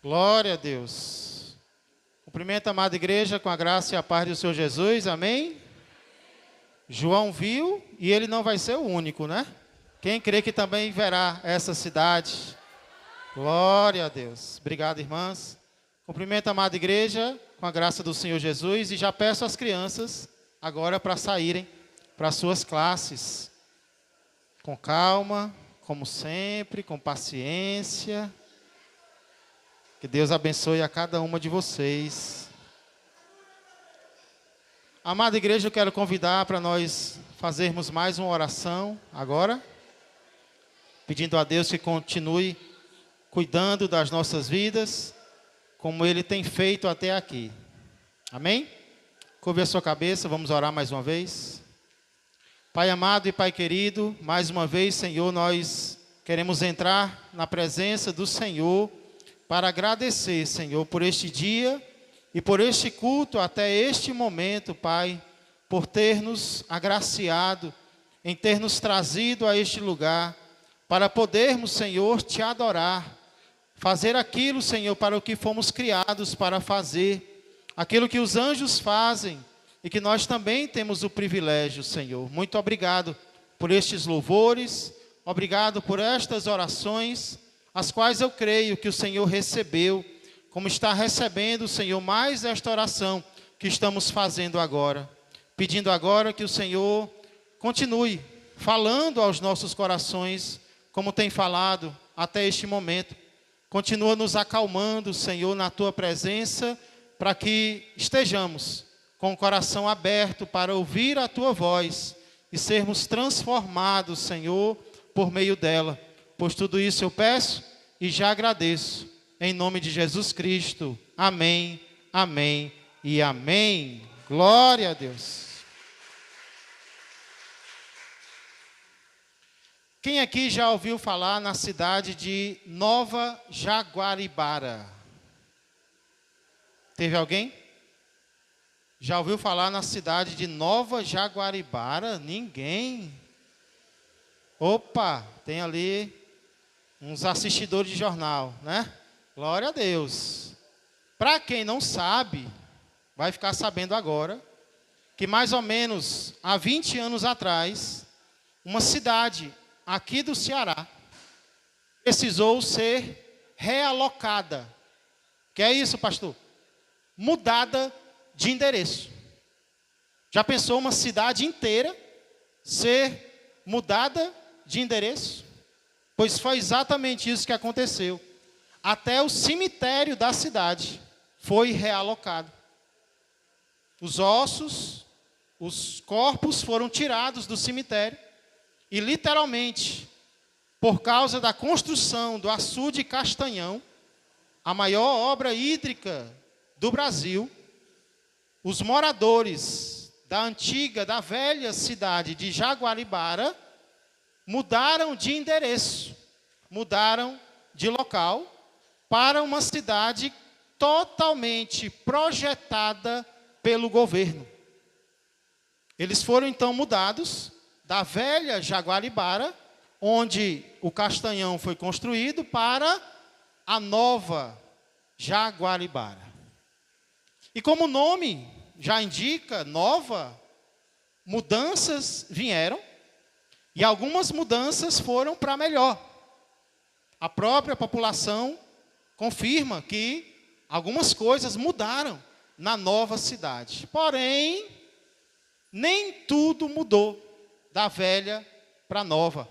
Glória a Deus. Cumprimento a amada igreja com a graça e a paz do Senhor Jesus, amém? João viu e ele não vai ser o único, né? Quem crê que também verá essa cidade? Glória a Deus. Obrigado, irmãs. Cumprimento a amada igreja com a graça do Senhor Jesus e já peço às crianças agora para saírem para suas classes. Com calma, como sempre, com paciência. Que Deus abençoe a cada uma de vocês. Amada igreja, eu quero convidar para nós fazermos mais uma oração agora. Pedindo a Deus que continue cuidando das nossas vidas, como Ele tem feito até aqui. Amém? Curve a sua cabeça, vamos orar mais uma vez. Pai amado e Pai querido, mais uma vez, Senhor, nós queremos entrar na presença do Senhor para agradecer, Senhor, por este dia e por este culto até este momento, Pai, por ter nos agraciado, em ter nos trazido a este lugar, para podermos, Senhor, Te adorar, fazer aquilo, Senhor, para o que fomos criados para fazer, aquilo que os anjos fazem e que nós também temos o privilégio, Senhor. Muito obrigado por estes louvores, obrigado por estas orações, as quais eu creio que o Senhor recebeu, como está recebendo, Senhor, mais esta oração que estamos fazendo agora. Pedindo agora que o Senhor continue falando aos nossos corações, como tem falado até este momento. Continua nos acalmando, Senhor, na Tua presença, para que estejamos com o coração aberto para ouvir a Tua voz e sermos transformados, Senhor, por meio dela. Pois tudo isso eu peço e já agradeço. Em nome de Jesus Cristo. Amém, amém e amém. Glória a Deus. Quem aqui já ouviu falar na cidade de Nova Jaguaribara? Teve alguém? Já ouviu falar na cidade de Nova Jaguaribara? Ninguém. Opa, tem ali uns assistidores de jornal, né? Glória a Deus. Para quem não sabe, vai ficar sabendo agora, que mais ou menos há 20 anos atrás, uma cidade aqui do Ceará precisou ser realocada. Que é isso, pastor? Mudada de endereço. Já pensou uma cidade inteira ser mudada de endereço? Pois foi exatamente isso que aconteceu. Até o cemitério da cidade foi realocado. Os ossos, os corpos foram tirados do cemitério e literalmente, por causa da construção do açude Castanhão, a maior obra hídrica do Brasil, os moradores da velha cidade de Jaguaribara mudaram de endereço, mudaram de local para uma cidade totalmente projetada pelo governo. Eles foram então mudados da velha Jaguaribara, onde o Castanhão foi construído, para a nova Jaguaribara. E como o nome já indica, nova, mudanças vieram, e algumas mudanças foram para melhor. A própria população confirma que algumas coisas mudaram na nova cidade. Porém, nem tudo mudou da velha para a nova.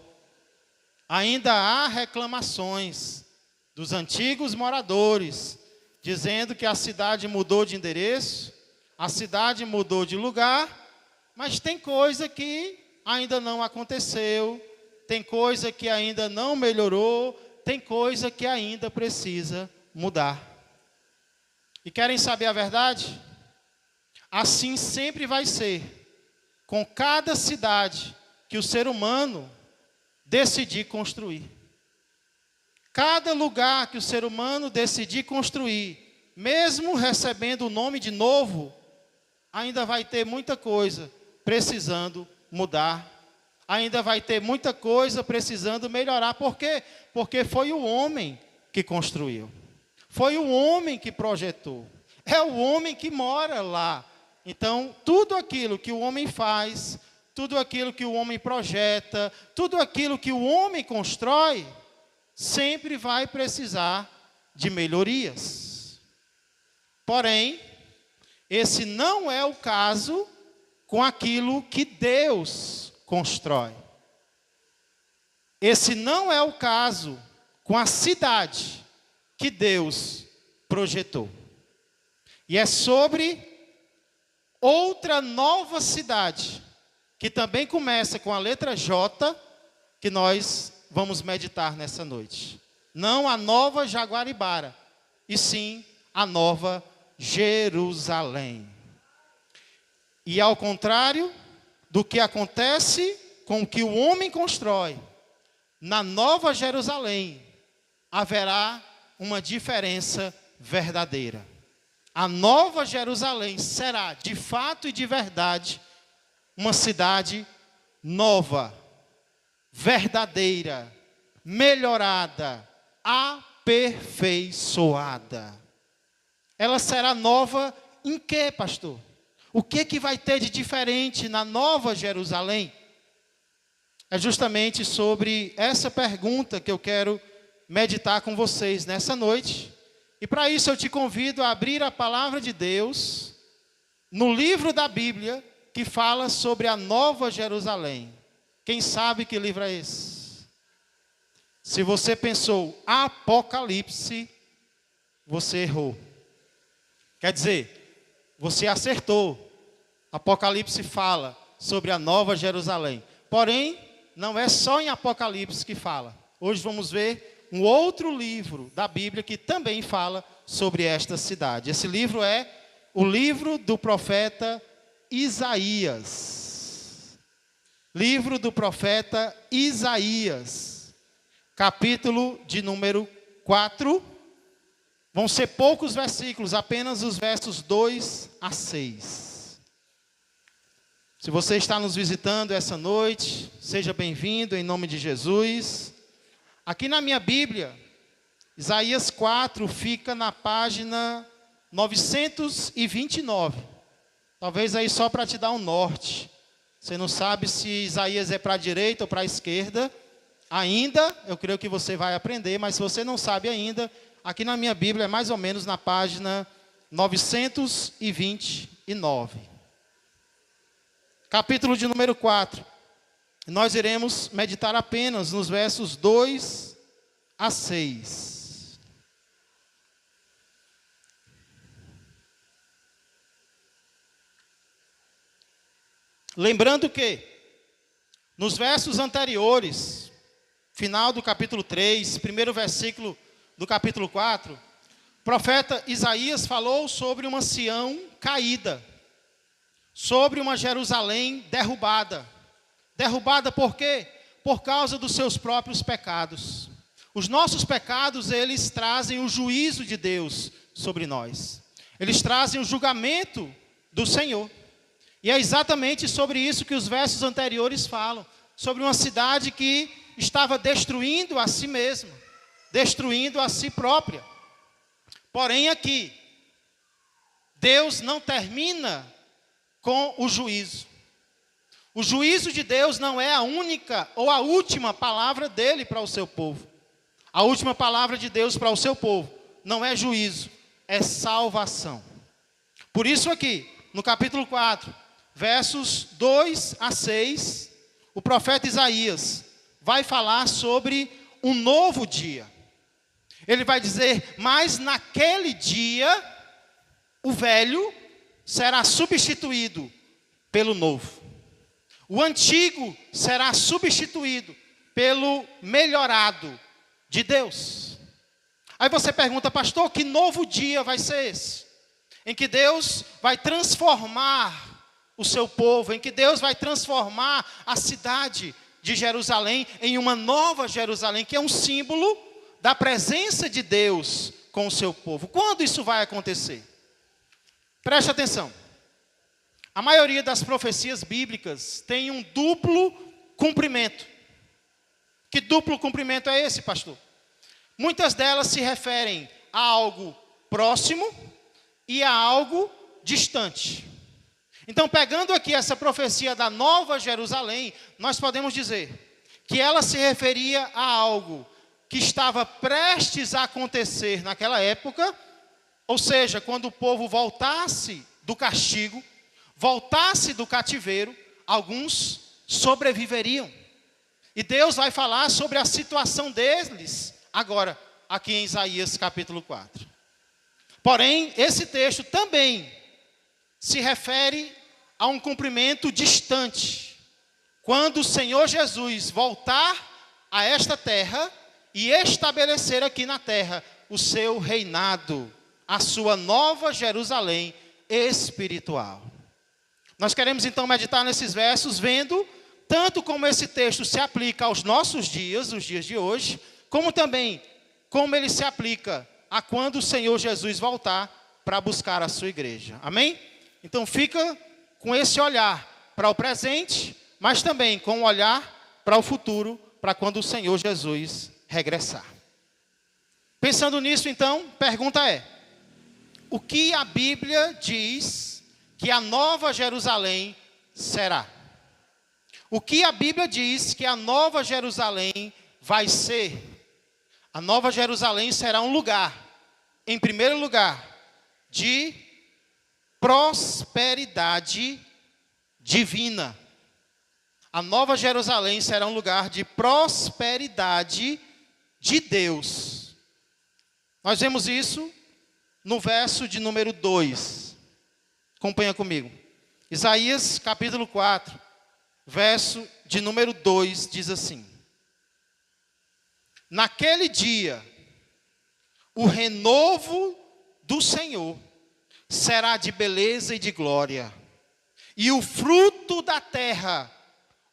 Ainda há reclamações dos antigos moradores, dizendo que a cidade mudou de endereço, a cidade mudou de lugar, mas tem coisa que ainda não aconteceu, tem coisa que ainda não melhorou, tem coisa que ainda precisa mudar. E querem saber a verdade? Assim sempre vai ser com cada cidade que o ser humano decidir construir. Cada lugar que o ser humano decidir construir, mesmo recebendo o nome de novo, ainda vai ter muita coisa precisando mudar. Ainda vai ter muita coisa precisando melhorar. Por quê? Porque foi o homem que construiu. Foi o homem que projetou. É o homem que mora lá. Então, tudo aquilo que o homem faz, tudo aquilo que o homem projeta, tudo aquilo que o homem constrói, sempre vai precisar de melhorias. Porém, esse não é o caso com aquilo que Deus constrói. Esse não é o caso com a cidade que Deus projetou. E é sobre outra nova cidade, que também começa com a letra J, que nós vamos meditar nessa noite. Não a nova Jaguaribara, e sim a nova Jerusalém. E ao contrário do que acontece com o que o homem constrói, na nova Jerusalém haverá uma diferença verdadeira. A nova Jerusalém será, de fato e de verdade, uma cidade nova, verdadeira, melhorada, aperfeiçoada. Ela será nova em quê, pastor? O que vai ter de diferente na nova Jerusalém? É justamente sobre essa pergunta que eu quero meditar com vocês nessa noite. E para isso eu te convido a abrir a palavra de Deus no livro da Bíblia que fala sobre a nova Jerusalém. Quem sabe que livro é esse? Se você pensou Apocalipse, você errou. Quer dizer, você acertou. Apocalipse fala sobre a nova Jerusalém. Porém, não é só em Apocalipse que fala. Hoje vamos ver um outro livro da Bíblia que também fala sobre esta cidade. Esse livro é o livro do profeta Isaías. Livro do profeta Isaías, capítulo de número 4. Vão ser poucos versículos, apenas os versos 2 a 6. Se você está nos visitando essa noite, seja bem-vindo em nome de Jesus. Aqui na minha Bíblia, Isaías 4 fica na página 929. Talvez aí só para te dar um norte. Você não sabe se Isaías é para a direita ou para a esquerda. Ainda, eu creio que você vai aprender, mas se você não sabe ainda, aqui na minha Bíblia é mais ou menos na página 929. Capítulo de número 4. Nós iremos meditar apenas nos versos 2 a 6. Lembrando que, nos versos anteriores, final do capítulo 3, primeiro versículo do capítulo 4, o profeta Isaías falou sobre uma Sião caída, sobre uma Jerusalém derrubada. Derrubada por quê? Por causa dos seus próprios pecados. Os nossos pecados, eles trazem o juízo de Deus sobre nós. Eles trazem o julgamento do Senhor. E é exatamente sobre isso que os versos anteriores falam. Sobre uma cidade que estava destruindo a si mesma, destruindo a si própria. Porém aqui, Deus não termina com o juízo. O juízo de Deus não é a única ou a última palavra dele para o seu povo. A última palavra de Deus para o seu povo não é juízo, é salvação. Por isso aqui, no capítulo 4, versos 2 a 6, o profeta Isaías vai falar sobre um novo dia. Ele vai dizer, mas naquele dia, o velho será substituído pelo novo. O antigo será substituído pelo melhorado de Deus. Aí você pergunta, pastor, que novo dia vai ser esse? Em que Deus vai transformar o seu povo, em que Deus vai transformar a cidade de Jerusalém em uma nova Jerusalém, que é um símbolo da presença de Deus com o seu povo. Quando isso vai acontecer? Preste atenção. A maioria das profecias bíblicas tem um duplo cumprimento. Que duplo cumprimento é esse, pastor? Muitas delas se referem a algo próximo e a algo distante. Então, pegando aqui essa profecia da Nova Jerusalém, nós podemos dizer que ela se referia a algo que estava prestes a acontecer naquela época, ou seja, quando o povo voltasse do castigo, voltasse do cativeiro, alguns sobreviveriam. E Deus vai falar sobre a situação deles agora, aqui em Isaías capítulo 4. Porém, esse texto também se refere a um cumprimento distante, quando o Senhor Jesus voltar a esta terra e estabelecer aqui na terra o seu reinado, a sua nova Jerusalém espiritual. Nós queremos então meditar nesses versos, vendo tanto como esse texto se aplica aos nossos dias, os dias de hoje, como também como ele se aplica a quando o Senhor Jesus voltar para buscar a sua igreja. Amém? Então fica com esse olhar para o presente, mas também com um olhar para o futuro, para quando o Senhor Jesus regressar. Pensando nisso, então, pergunta é: o que a Bíblia diz que a Nova Jerusalém será? O que a Bíblia diz que a Nova Jerusalém vai ser? A Nova Jerusalém será um lugar, em primeiro lugar, de prosperidade divina. A Nova Jerusalém será um lugar de prosperidade de Deus. Nós vemos isso no verso de número 2. Acompanha comigo. Isaías capítulo 4, verso de número 2, diz assim: naquele dia, o renovo do Senhor será de beleza e de glória, e o fruto da terra,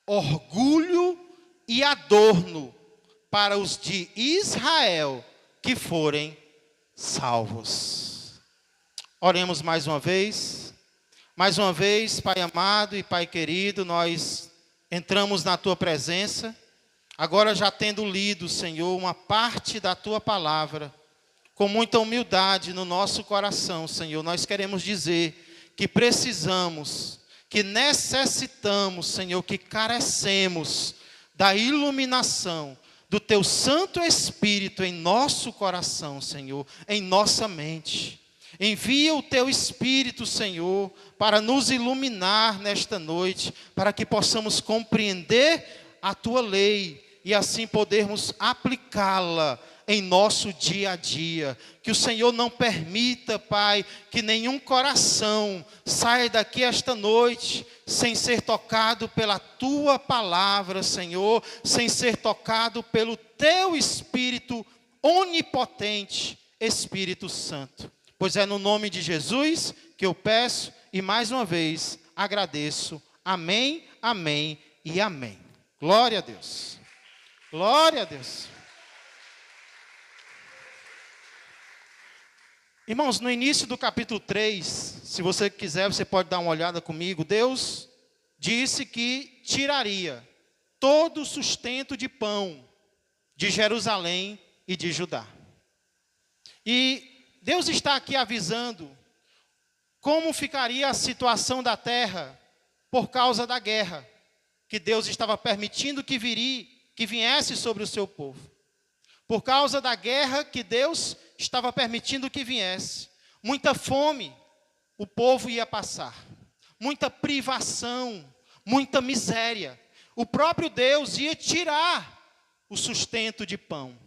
orgulho e adorno para os de Israel que forem salvos. Oremos mais uma vez. Mais uma vez, Pai amado e Pai querido, nós entramos na Tua presença, agora já tendo lido, Senhor, uma parte da Tua palavra, com muita humildade no nosso coração, Senhor, nós queremos dizer que precisamos, que necessitamos, Senhor, que carecemos da iluminação do Teu Santo Espírito em nosso coração, Senhor, em nossa mente. Envia o Teu Espírito, Senhor, para nos iluminar nesta noite, para que possamos compreender a Tua lei e assim podermos aplicá-la em nosso dia a dia. Que o Senhor não permita, Pai, que nenhum coração saia daqui esta noite sem ser tocado pela Tua palavra, Senhor, sem ser tocado pelo Teu Espírito onipotente, Espírito Santo. Pois é no nome de Jesus que eu peço e mais uma vez agradeço. Amém, amém e amém. Glória a Deus. Glória a Deus. Irmãos, no início do capítulo 3, se você quiser, você pode dar uma olhada comigo. Deus disse que tiraria todo o sustento de pão de Jerusalém e de Judá. E Deus está aqui avisando como ficaria a situação da terra por causa da guerra que Deus estava permitindo que viesse sobre o seu povo. Por causa da guerra que Deus estava permitindo que viesse. Muita fome o povo ia passar. Muita privação, muita miséria. O próprio Deus ia tirar o sustento de pão.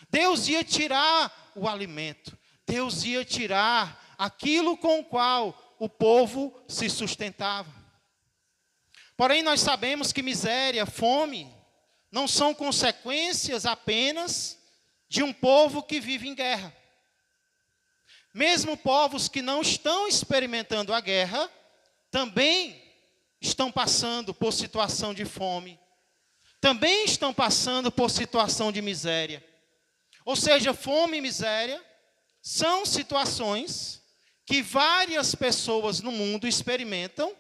Deus ia tirar o alimento. Deus ia tirar aquilo com o qual o povo se sustentava. Porém, nós sabemos que miséria, fome, não são consequências apenas de um povo que vive em guerra. Mesmo povos que não estão experimentando a guerra, também estão passando por situação de fome, também estão passando por situação de miséria. Ou seja, fome e miséria são situações que várias pessoas no mundo experimentam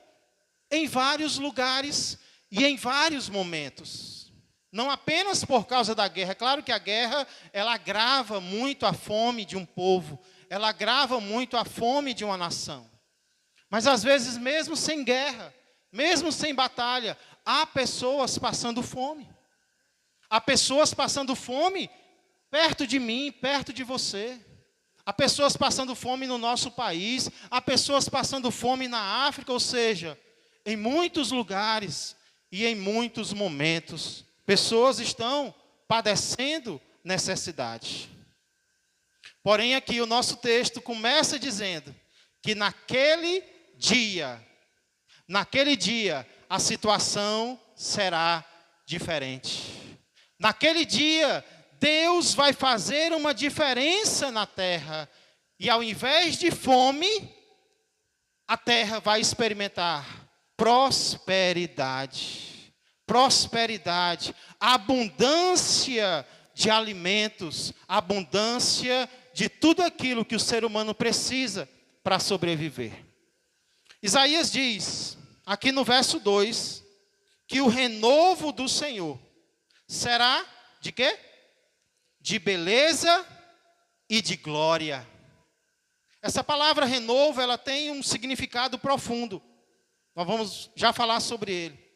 em vários lugares e em vários momentos. Não apenas por causa da guerra. É claro que a guerra, ela agrava muito a fome de um povo. Ela agrava muito a fome de uma nação. Mas às vezes, mesmo sem guerra, mesmo sem batalha, há pessoas passando fome. Há pessoas passando fome perto de mim, perto de você. Há pessoas passando fome no nosso país. Há pessoas passando fome na África, ou seja, em muitos lugares e em muitos momentos. Pessoas estão padecendo necessidade. Porém, aqui o nosso texto começa dizendo que naquele dia, a situação será diferente. Naquele dia, Deus vai fazer uma diferença na terra. E ao invés de fome, a terra vai experimentar prosperidade. Prosperidade, abundância de alimentos, abundância de tudo aquilo que o ser humano precisa para sobreviver. Isaías diz, aqui no verso 2, que o renovo do Senhor será de quê? De beleza e de glória. Essa palavra renovo, ela tem um significado profundo. Nós vamos já falar sobre ele.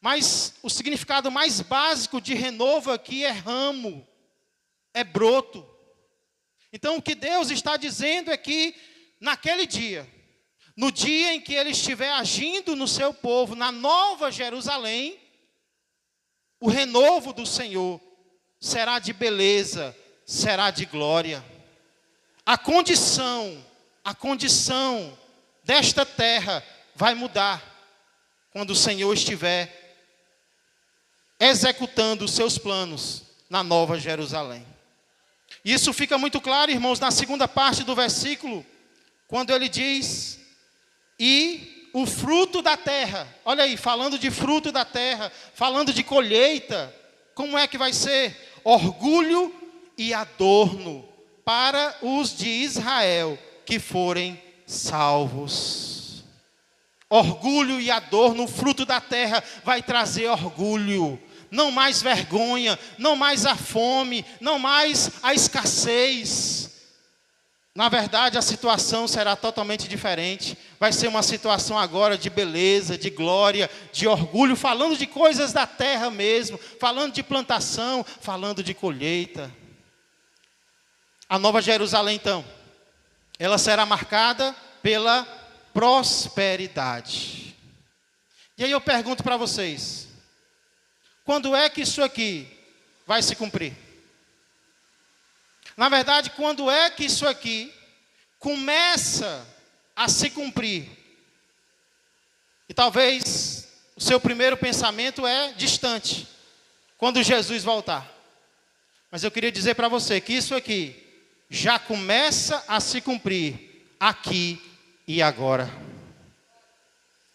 Mas o significado mais básico de renovo aqui é ramo, é broto. Então o que Deus está dizendo é que naquele dia, no dia em que Ele estiver agindo no seu povo, na Nova Jerusalém, o renovo do Senhor será de beleza, será de glória. A condição desta terra vai mudar quando o Senhor estiver executando os seus planos na Nova Jerusalém. E isso fica muito claro, irmãos, na segunda parte do versículo, quando ele diz, e o fruto da terra, olha aí, falando de fruto da terra, falando de colheita, como é que vai ser? Orgulho e adorno para os de Israel que forem salvos. Orgulho e adorno, o fruto da terra vai trazer orgulho. Não mais vergonha, não mais a fome, não mais a escassez. Na verdade, a situação será totalmente diferente. Vai ser uma situação agora de beleza, de glória, de orgulho, falando de coisas da terra mesmo, falando de plantação, falando de colheita. A Nova Jerusalém, então, ela será marcada pela prosperidade. E aí eu pergunto para vocês, quando é que isso aqui vai se cumprir? Na verdade, quando é que isso aqui começa a se cumprir? E talvez o seu primeiro pensamento é distante, quando Jesus voltar. Mas eu queria dizer para você que isso aqui já começa a se cumprir aqui e agora.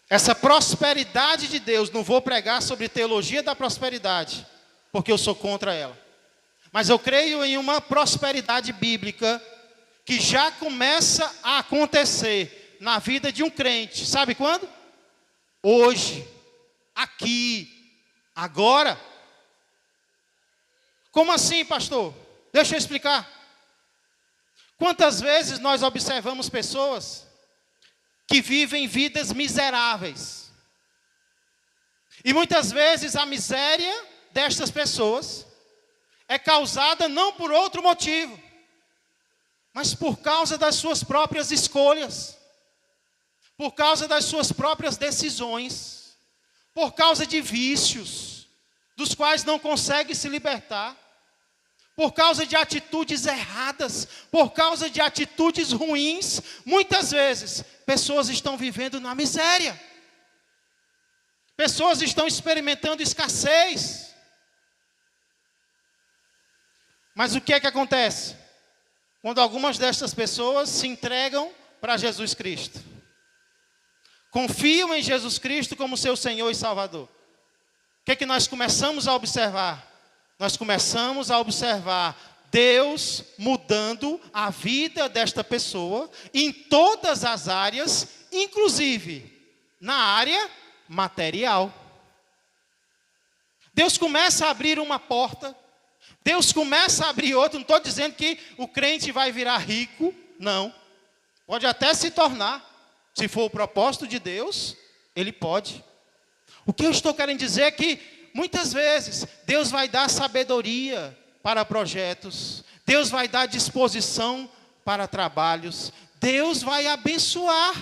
Essa prosperidade de Deus, não vou pregar sobre teologia da prosperidade, porque eu sou contra ela. Mas eu creio em uma prosperidade bíblica que já começa a acontecer na vida de um crente. Sabe quando? Hoje, aqui, agora. Como assim, pastor? Deixa eu explicar. Quantas vezes nós observamos pessoas que vivem vidas miseráveis. E muitas vezes a miséria destas pessoas é causada não por outro motivo, mas por causa das suas próprias escolhas, por causa das suas próprias decisões, por causa de vícios, dos quais não consegue se libertar, por causa de atitudes erradas, por causa de atitudes ruins. Muitas vezes, pessoas estão vivendo na miséria. Pessoas estão experimentando escassez. Mas o que é que acontece? Quando algumas destas pessoas se entregam para Jesus Cristo. Confiam em Jesus Cristo como seu Senhor e Salvador. O que é que nós começamos a observar? Nós começamos a observar Deus mudando a vida desta pessoa em todas as áreas, inclusive na área material. Deus começa a abrir uma porta, Deus começa a abrir outra. Não estou dizendo que o crente vai virar rico, não. Pode até se tornar, se for o propósito de Deus, ele pode. O que eu estou querendo dizer é que, muitas vezes, Deus vai dar sabedoria para projetos, Deus vai dar disposição para trabalhos, Deus vai abençoar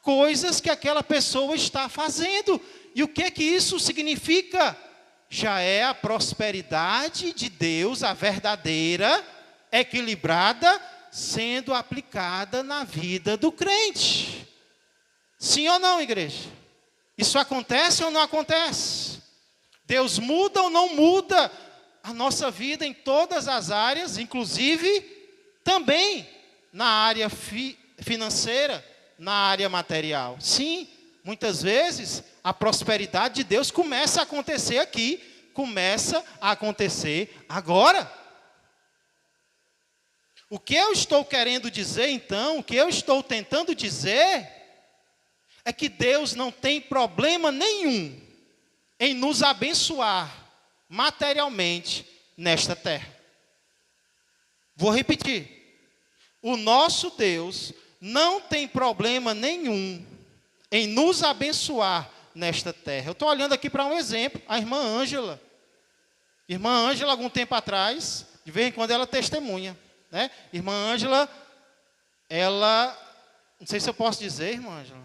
coisas que aquela pessoa está fazendo. E o que isso significa? Já é a prosperidade de Deus, a verdadeira, equilibrada, sendo aplicada na vida do crente. Sim ou não, igreja? Isso acontece ou não acontece? Deus muda ou não muda a nossa vida em todas as áreas, inclusive também na área financeira, na área material. Sim, muitas vezes a prosperidade de Deus começa a acontecer aqui, começa a acontecer agora. O que eu estou querendo dizer então, o que eu estou tentando dizer, é que Deus não tem problema nenhum em nos abençoar materialmente nesta terra. Vou repetir. O nosso Deus não tem problema nenhum em nos abençoar nesta terra. Eu estou olhando aqui para um exemplo, a irmã Ângela. Irmã Ângela, algum tempo atrás, de vez em quando ela testemunha, né? Irmã Ângela, ela, não sei se eu posso dizer, irmã Ângela,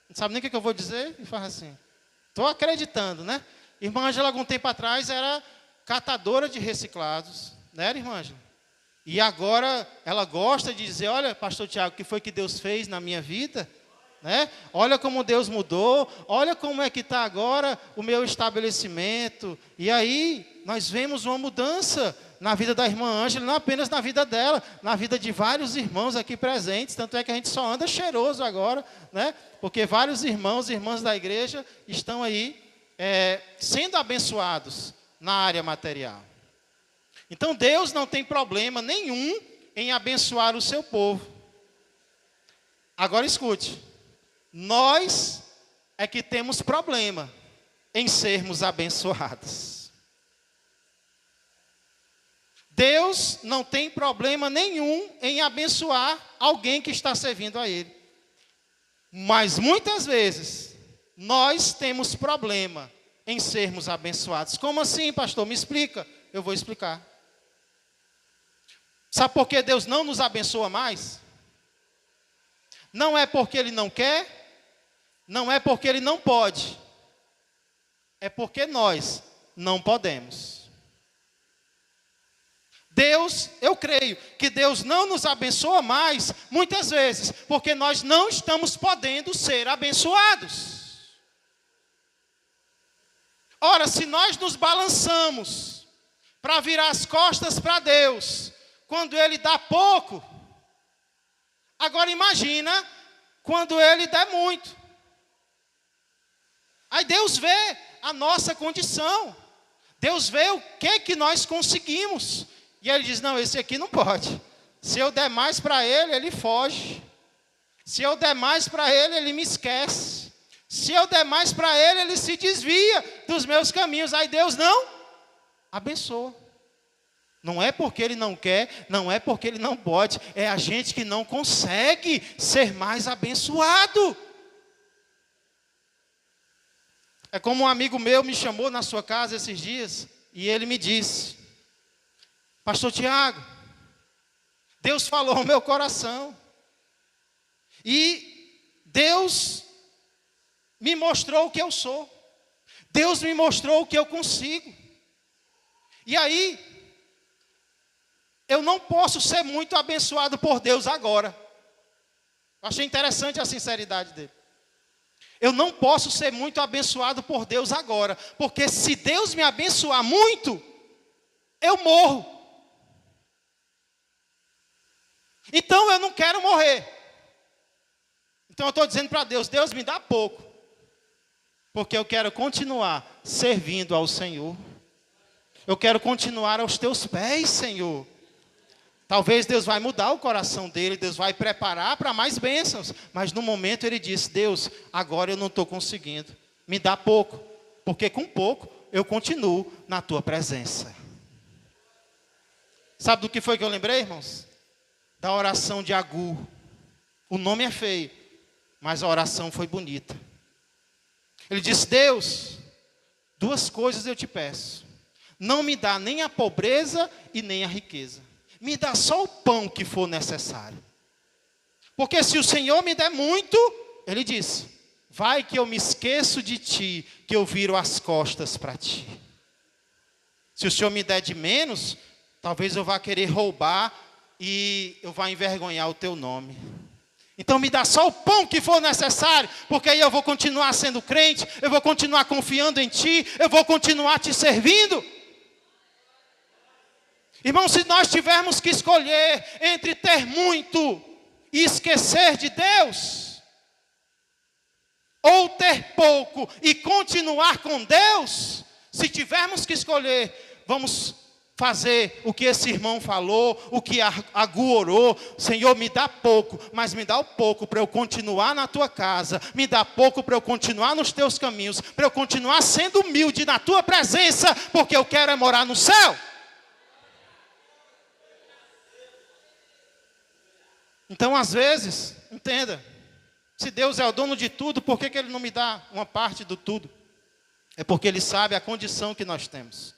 não sabe nem o que eu vou dizer, e faz assim. Estou acreditando, né? Irmã Ângela, algum tempo atrás, era catadora de reciclados, né, irmã Ângela? E agora ela gosta de dizer, olha, pastor Tiago, o que foi que Deus fez na minha vida? Né? Olha como Deus mudou, olha como é que está agora o meu estabelecimento. E aí nós vemos uma mudança na vida da irmã Ângela, não apenas na vida dela, na vida de vários irmãos aqui presentes. Tanto é que a gente só anda cheiroso agora, né? Porque vários irmãos e irmãs da igreja estão aí sendo abençoados na área material. Então Deus não tem problema nenhum em abençoar o seu povo. Agora escute, nós é que temos problema em sermos abençoados. Deus não tem problema nenhum em abençoar alguém que está servindo a Ele. Mas muitas vezes, nós temos problema em sermos abençoados. Como assim, pastor? Me explica. Eu vou explicar. Sabe por que Deus não nos abençoa mais? Não é porque Ele não quer, não é porque Ele não pode. É porque nós não podemos. Deus, eu creio que Deus não nos abençoa mais, muitas vezes, porque nós não estamos podendo ser abençoados. Ora, se nós nos balançamos para virar as costas para Deus, quando Ele dá pouco, agora imagina quando Ele der muito. Aí Deus vê a nossa condição, Deus vê o que nós conseguimos, e Ele diz, não, esse aqui não pode. Se eu der mais para ele, ele foge. Se eu der mais para ele, ele me esquece. Se eu der mais para ele, ele se desvia dos meus caminhos. Aí Deus não abençoa. Não é porque Ele não quer, não é porque Ele não pode, é a gente que não consegue ser mais abençoado. É como um amigo meu me chamou na sua casa esses dias, e ele me disse, pastor Tiago, Deus falou ao meu coração, e Deus me mostrou o que eu sou, Deus me mostrou o que eu consigo, e aí, eu não posso ser muito abençoado por Deus agora. Eu achei interessante a sinceridade dele. Eu não posso ser muito abençoado por Deus agora, porque se Deus me abençoar muito, eu morro. Então eu não quero morrer. Então eu estou dizendo para Deus, Deus me dá pouco, porque eu quero continuar servindo ao Senhor. Eu quero continuar aos teus pés, Senhor. Talvez Deus vai mudar o coração dele, Deus vai preparar para mais bênçãos. Mas no momento ele disse, Deus, agora eu não estou conseguindo. Me dá pouco, porque com pouco eu continuo na tua presença. Sabe do que foi que eu lembrei, irmãos? Da oração de Agur. O nome é feio, mas a oração foi bonita. Ele disse: Deus, duas coisas eu te peço. Não me dá nem a pobreza e nem a riqueza. Me dá só o pão que for necessário. Porque se o Senhor me der muito, ele disse, vai que eu me esqueço de ti, que eu viro as costas para ti. Se o Senhor me der de menos, talvez eu vá querer roubar e eu vá envergonhar o teu nome. Então me dá só o pão que for necessário, porque aí eu vou continuar sendo crente, eu vou continuar confiando em ti, eu vou continuar te servindo. Irmão, se nós tivermos que escolher entre ter muito e esquecer de Deus, ou ter pouco e continuar com Deus, se tivermos que escolher, vamos fazer o que esse irmão falou, o que Agur orou. Senhor, me dá pouco, mas me dá o pouco para eu continuar na tua casa, me dá pouco para eu continuar nos teus caminhos, para eu continuar sendo humilde na tua presença, porque eu quero é morar no céu. Então, às vezes, entenda, se Deus é o dono de tudo, por que Ele não me dá uma parte do tudo? É porque Ele sabe a condição que nós temos.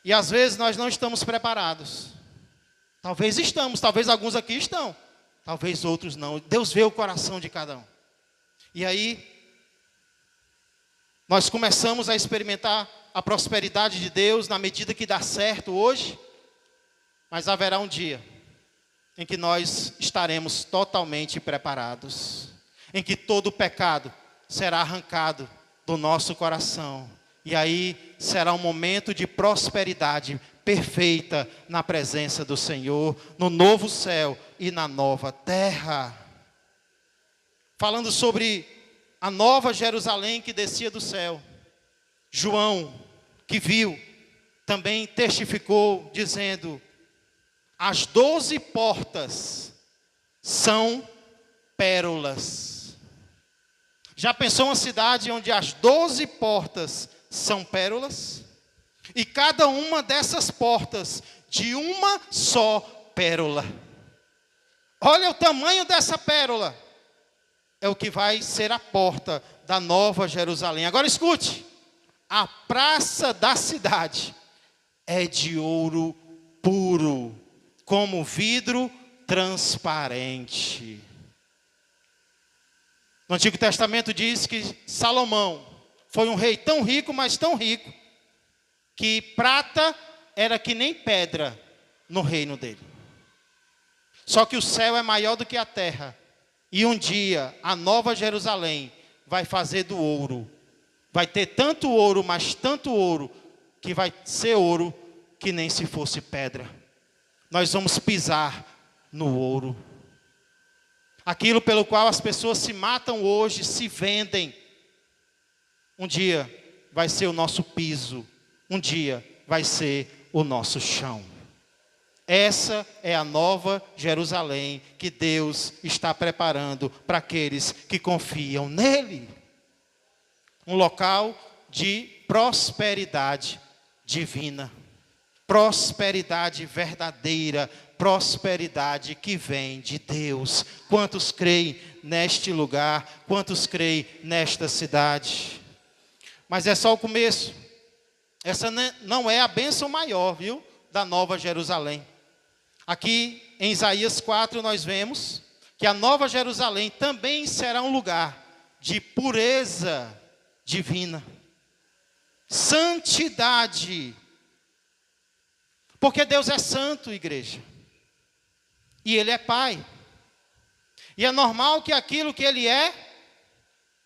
E às vezes nós não estamos preparados. Talvez estamos, talvez alguns aqui estão, talvez outros não. Deus vê o coração de cada um. E aí, nós começamos a experimentar a prosperidade de Deus na medida que dá certo hoje, mas haverá um dia em que nós estaremos totalmente preparados, em que todo o pecado será arrancado do nosso coração, e aí será um momento de prosperidade perfeita na presença do Senhor, no novo céu e na nova terra. Falando sobre a nova Jerusalém que descia do céu, João, que viu, também testificou dizendo: as 12 portas são pérolas. Já pensou uma cidade onde as 12 portas são pérolas? E cada uma dessas portas de uma só pérola. Olha o tamanho dessa pérola. É o que vai ser a porta da nova Jerusalém. Agora escute. A praça da cidade é de ouro puro, como vidro transparente. No Antigo Testamento diz que Salomão foi um rei tão rico, mas tão rico, que prata era que nem pedra no reino dele. Só que o céu é maior do que a terra. E um dia a nova Jerusalém vai fazer do ouro. Vai ter tanto ouro, mas tanto ouro, que vai ser ouro que nem se fosse pedra. Nós vamos pisar no ouro. Aquilo pelo qual as pessoas se matam hoje, se vendem, um dia vai ser o nosso piso, um dia vai ser o nosso chão. Essa é a nova Jerusalém que Deus está preparando para aqueles que confiam nele. Um local de prosperidade divina, prosperidade verdadeira, prosperidade que vem de Deus. Quantos creem neste lugar? Quantos creem nesta cidade? Mas é só o começo. Essa não é a bênção maior, viu? Da nova Jerusalém. Aqui em Isaías 4 nós vemos que a nova Jerusalém também será um lugar de pureza divina, santidade. Porque Deus é santo, igreja. E Ele é Pai. E é normal que aquilo que Ele é,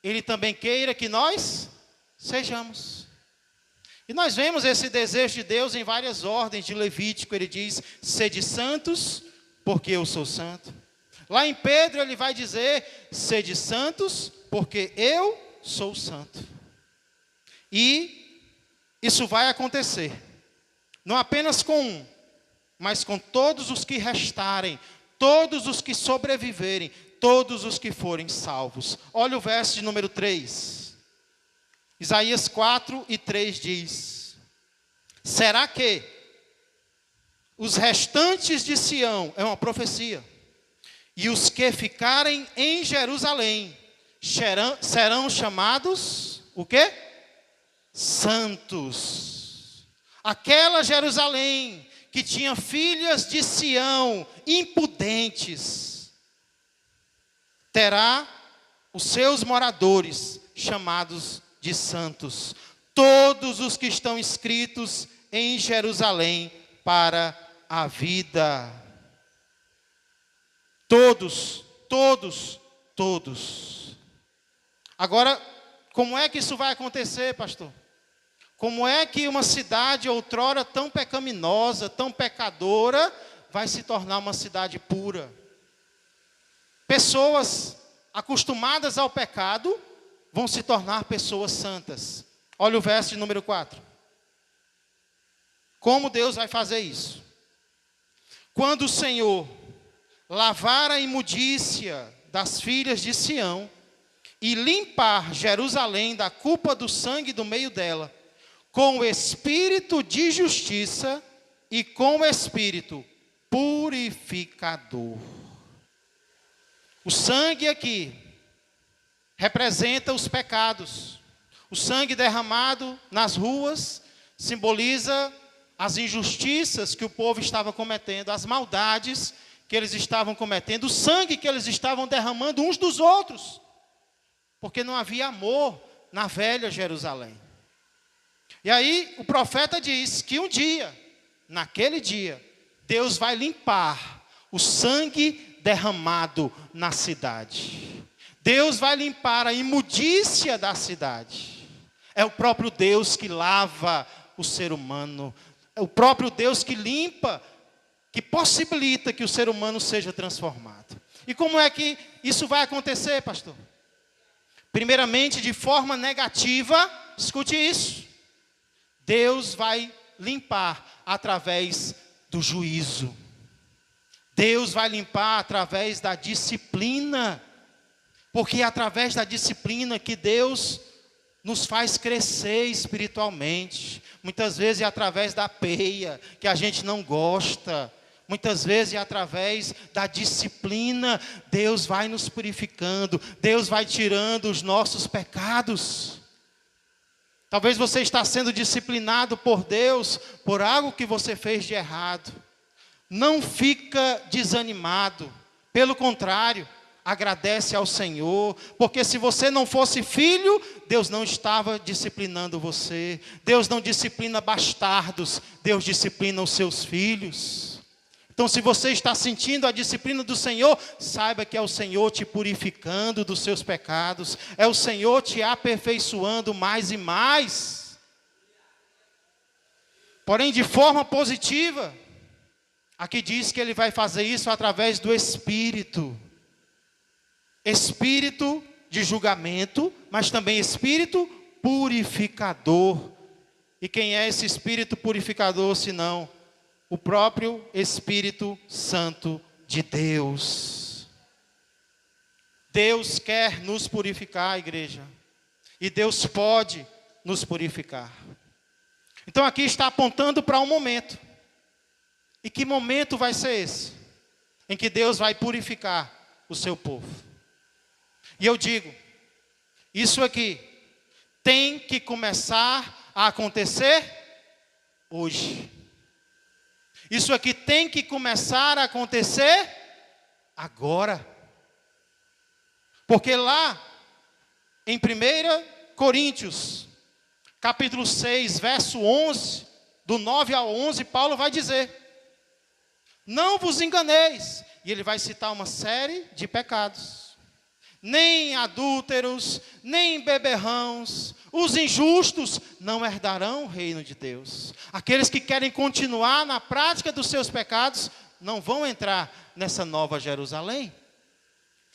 Ele também queira que nós sejamos. E nós vemos esse desejo de Deus em várias ordens. De Levítico ele diz: sede santos, porque eu sou santo. Lá em Pedro ele vai dizer: sede santos, porque eu sou santo. E isso vai acontecer, não apenas com um, mas com todos os que restarem, todos os que sobreviverem, todos os que forem salvos. Olha o verso de número 3. Isaías 4:3 diz: será que os restantes de Sião, é uma profecia, e os que ficarem em Jerusalém serão chamados, o quê? Santos. Aquela Jerusalém que tinha filhas de Sião impudentes, terá os seus moradores chamados de santos. Todos os que estão inscritos em Jerusalém para a vida. Todos, todos, todos. Agora, como é que isso vai acontecer, pastor? Como é que uma cidade outrora tão pecaminosa, tão pecadora, vai se tornar uma cidade pura? Pessoas acostumadas ao pecado vão se tornar pessoas santas. Olha o verso de número 4. Como Deus vai fazer isso? Quando o Senhor lavar a imundícia das filhas de Sião e limpar Jerusalém da culpa do sangue do meio dela, com o espírito de justiça e com o espírito purificador. O sangue aqui representa os pecados. O sangue derramado nas ruas simboliza as injustiças que o povo estava cometendo, as maldades que eles estavam cometendo, o sangue que eles estavam derramando uns dos outros, porque não havia amor na velha Jerusalém. E aí o profeta diz que um dia, naquele dia, Deus vai limpar o sangue derramado na cidade. Deus vai limpar a imundícia da cidade. É o próprio Deus que lava o ser humano. É o próprio Deus que limpa, que possibilita que o ser humano seja transformado. E como é que isso vai acontecer, pastor? Primeiramente, de forma negativa, escute isso. Deus vai limpar através do juízo. Deus vai limpar através da disciplina. Porque é através da disciplina que Deus nos faz crescer espiritualmente. Muitas vezes é através da peia, que a gente não gosta. Muitas vezes é através da disciplina, Deus vai nos purificando, Deus vai tirando os nossos pecados. Talvez você está sendo disciplinado por Deus, por algo que você fez de errado. Não fica desanimado, pelo contrário, agradece ao Senhor, porque se você não fosse filho, Deus não estava disciplinando você. Deus não disciplina bastardos, Deus disciplina os seus filhos. Então, se você está sentindo a disciplina do Senhor, saiba que é o Senhor te purificando dos seus pecados, é o Senhor te aperfeiçoando mais e mais. Porém, de forma positiva, aqui diz que Ele vai fazer isso através do Espírito. Espírito de julgamento, mas também Espírito purificador. E quem é esse Espírito purificador, senão o próprio Espírito Santo de Deus? Deus quer nos purificar, igreja. E Deus pode nos purificar. Então aqui está apontando para um momento. E que momento vai ser esse? Em que Deus vai purificar o seu povo. E eu digo, isso aqui tem que começar a acontecer hoje. Isso aqui tem que começar a acontecer agora. Porque lá, em 1 Coríntios, capítulo 6, verso 11, do 9 ao 11, Paulo vai dizer: não vos enganeis. E ele vai citar uma série de pecados. Nem adúlteros, nem beberrãos, os injustos não herdarão o reino de Deus. Aqueles que querem continuar na prática dos seus pecados, não vão entrar nessa nova Jerusalém.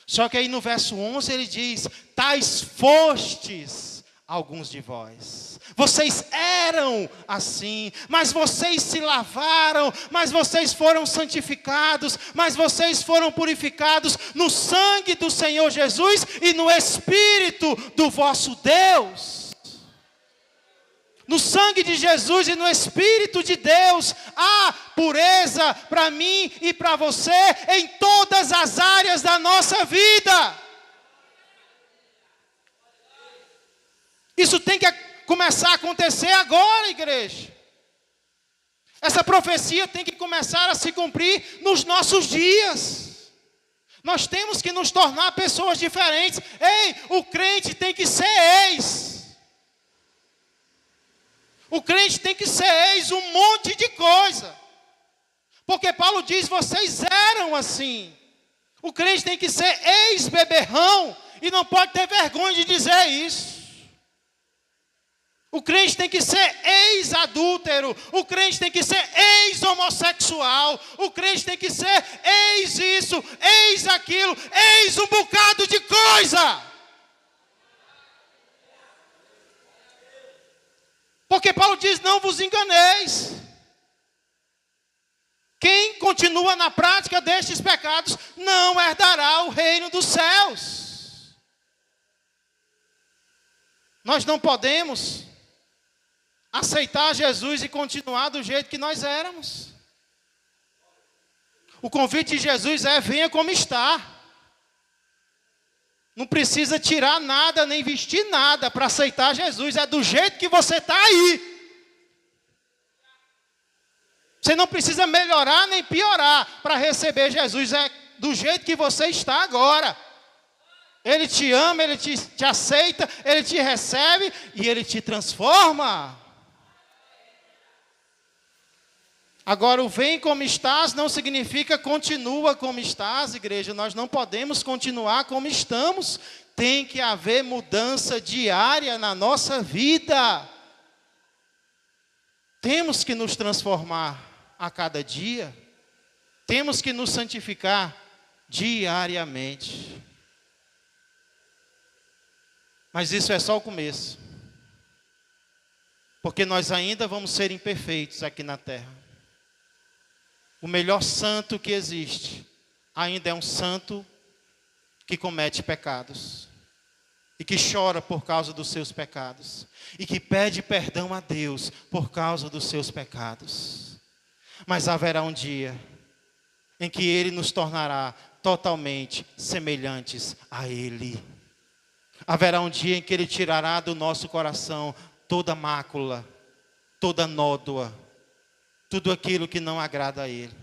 Só que aí no verso 11 ele diz: tais fostes alguns de vós. Vocês eram assim, mas vocês se lavaram, mas vocês foram santificados, mas vocês foram purificados no sangue do Senhor Jesus e no Espírito do vosso Deus. No sangue de Jesus e no Espírito de Deus, há pureza para mim e para você em todas as áreas da nossa vida. Isso tem que começar a acontecer agora, igreja. Essa profecia tem que começar a se cumprir nos nossos dias. Nós temos que nos tornar pessoas diferentes. Ei, o crente tem que ser ex. O crente tem que ser ex um monte de coisa. Porque Paulo diz, vocês eram assim. O crente tem que ser ex-beberrão e não pode ter vergonha de dizer isso. O crente tem que ser ex-adúltero. O crente tem que ser ex-homossexual. O crente tem que ser ex-isso, ex-aquilo, ex um bocado de coisa. Porque Paulo diz, não vos enganeis. Quem continua na prática destes pecados não herdará o reino dos céus. Nós não podemos aceitar Jesus e continuar do jeito que nós éramos. O convite de Jesus é, venha como está. Não precisa tirar nada, nem vestir nada para aceitar Jesus. É do jeito que você está aí. Você não precisa melhorar nem piorar para receber Jesus. É do jeito que você está agora. Ele te ama, Ele te aceita, Ele te recebe e Ele te transforma. Agora, o vem como estás não significa continua como estás, igreja. Nós não podemos continuar como estamos. Tem que haver mudança diária na nossa vida. Temos que nos transformar a cada dia. Temos que nos santificar diariamente. Mas isso é só o começo. Porque nós ainda vamos ser imperfeitos aqui na terra. O melhor santo que existe ainda é um santo que comete pecados. E que chora por causa dos seus pecados. E que pede perdão a Deus por causa dos seus pecados. Mas haverá um dia em que Ele nos tornará totalmente semelhantes a Ele. Haverá um dia em que Ele tirará do nosso coração toda mácula, toda nódoa, tudo aquilo que não agrada a Ele.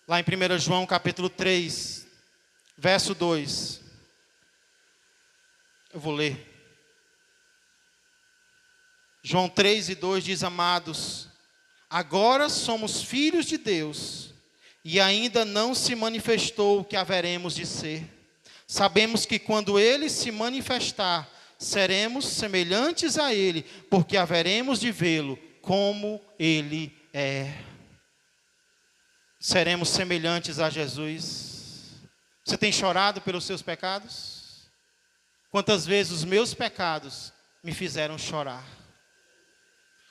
Lá em 1 João capítulo 3, verso 2. Eu vou ler. João 3 e 2 diz, amados, agora somos filhos de Deus, e ainda não se manifestou o que haveremos de ser. Sabemos que quando Ele se manifestar, seremos semelhantes a Ele, porque haveremos de vê-lo como Ele é. Seremos semelhantes a Jesus. Você tem chorado pelos seus pecados? Quantas vezes os meus pecados me fizeram chorar?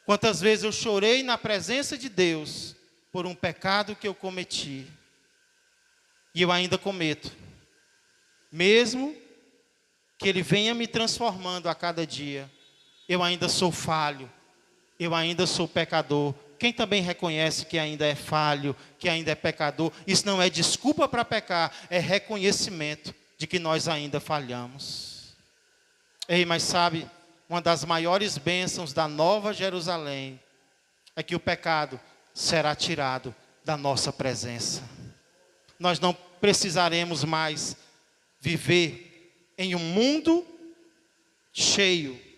Quantas vezes eu chorei na presença de Deus por um pecado que eu cometi? E eu ainda cometo. Mesmo que Ele venha me transformando a cada dia, eu ainda sou falho. Eu ainda sou pecador. Quem também reconhece que ainda é falho, que ainda é pecador, isso não é desculpa para pecar, é reconhecimento de que nós ainda falhamos. Ei, mas sabe, uma das maiores bênçãos da Nova Jerusalém é que o pecado será tirado da nossa presença. Nós não precisaremos mais viver em um mundo cheio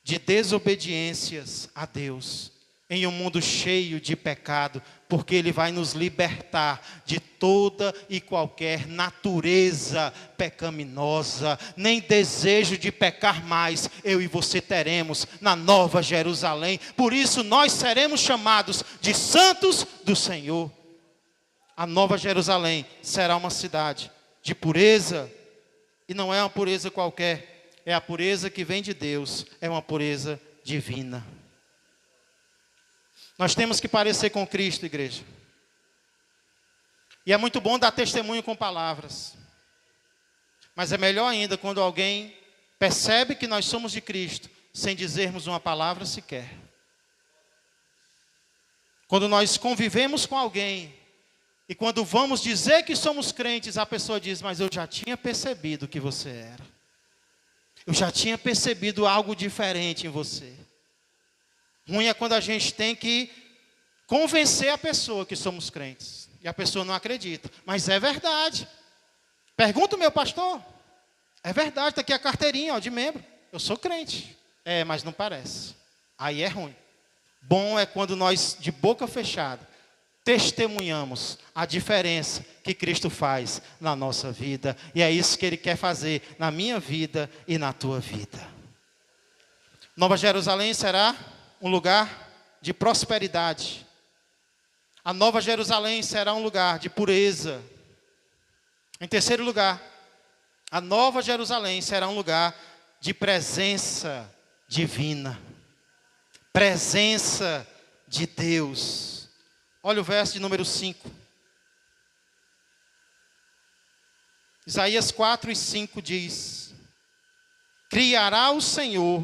de desobediências a Deus, em um mundo cheio de pecado, porque Ele vai nos libertar de toda e qualquer natureza pecaminosa, nem desejo de pecar mais, eu e você teremos na Nova Jerusalém. Por isso nós seremos chamados de santos do Senhor. A Nova Jerusalém será uma cidade de pureza, e não é uma pureza qualquer, é a pureza que vem de Deus, é uma pureza divina. Nós temos que parecer com Cristo, igreja. E é muito bom dar testemunho com palavras. Mas é melhor ainda quando alguém percebe que nós somos de Cristo sem dizermos uma palavra sequer. Quando nós convivemos com alguém, e quando vamos dizer que somos crentes, a pessoa diz, mas eu já tinha percebido que você era. Eu já tinha percebido algo diferente em você. Ruim é quando a gente tem que convencer a pessoa que somos crentes. E a pessoa não acredita. Mas é verdade. Pergunta o meu pastor. É verdade, está aqui a carteirinha de membro. Eu sou crente. É, mas não parece. Aí é ruim. Bom é quando nós, de boca fechada, testemunhamos a diferença que Cristo faz na nossa vida. E é isso que Ele quer fazer na minha vida e na tua vida. Nova Jerusalém será um lugar de prosperidade. A Nova Jerusalém será um lugar de pureza. Em terceiro lugar, a Nova Jerusalém será um lugar de presença divina. Presença de Deus. Olha o verso de número 5. Isaías 4 e 5 diz: criará o Senhor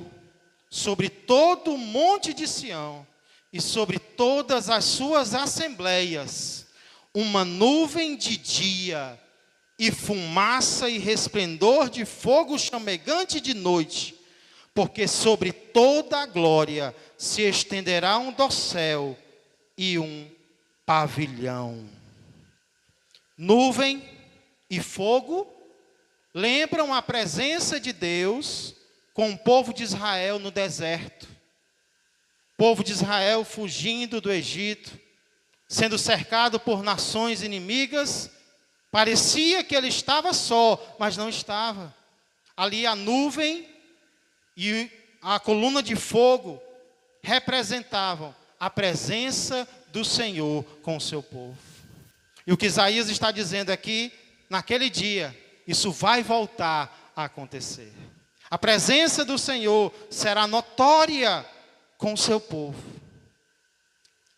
sobre todo o monte de Sião e sobre todas as suas assembleias uma nuvem de dia e fumaça e resplendor de fogo chamegante de noite, porque sobre toda a glória se estenderá um dossel e um pavilhão. Nuvem e fogo lembram a presença de Deus com o povo de Israel no deserto. O povo de Israel fugindo do Egito, sendo cercado por nações inimigas. Parecia que ele estava só, mas não estava. Ali a nuvem e a coluna de fogo representavam a presença do Senhor com o seu povo. E o que Isaías está dizendo aqui, naquele dia, isso vai voltar a acontecer. A presença do Senhor será notória com o seu povo.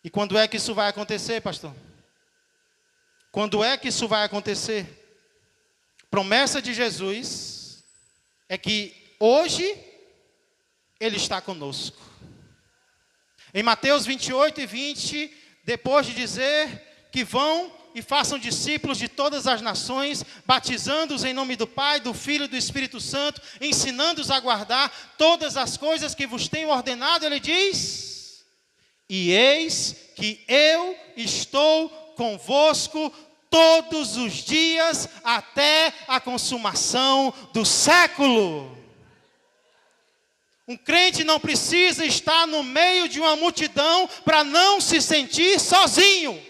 E quando é que isso vai acontecer, pastor? Quando é que isso vai acontecer? Promessa de Jesus é que hoje Ele está conosco. Em Mateus 28 e 20, depois de dizer que vão e façam discípulos de todas as nações, batizando-os em nome do Pai, do Filho e do Espírito Santo, ensinando-os a guardar todas as coisas que vos tenho ordenado, Ele diz: e eis que eu estou convosco todos os dias até a consumação do século. Um crente não precisa estar no meio de uma multidão para não se sentir sozinho.